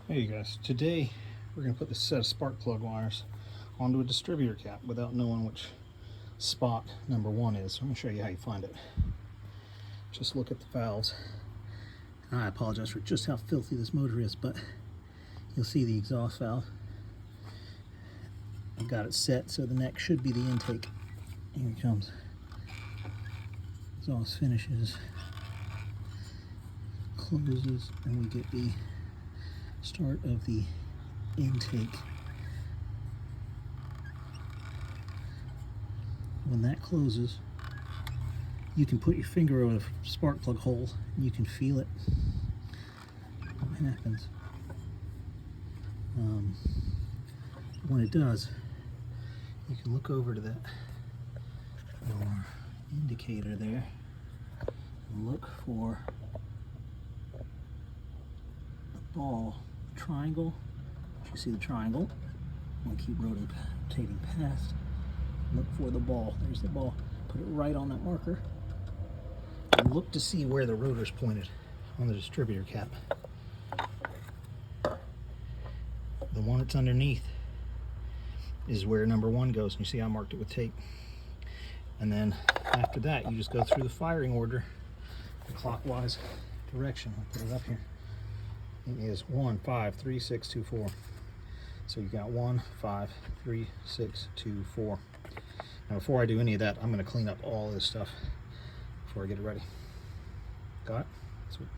Hey you guys, today we're going to put this set of spark plug wires onto a distributor cap without knowing which spot number one is. So I'm going to show you how you find it. Just look at the valves. And I apologize for just how filthy this motor is, but you'll see the exhaust valve. I've got it set so the neck should be the intake. Here it comes. Exhaust finishes, closes, and we get the start of the intake. When that closes, you can put your finger over the spark plug hole and you can feel it. What happens? When it does, you can look over to that indicator there and look for the ball triangle. You see the triangle. I'm going to keep rotating past. Look for the ball. There's the ball. Put it right on that marker. And look to see where the rotor's pointed on the distributor cap. The one that's underneath is where number one goes. And you see I marked it with tape. And then after that, you just go through the firing order, the clockwise direction. I'll put it up here. It is 1, 5, 3, 6, 2, 4. So you got 1, 5, 3, 6, 2, 4. Now before I do any of that, I'm going to clean up all this stuff before I get it ready. Got it? Sweet.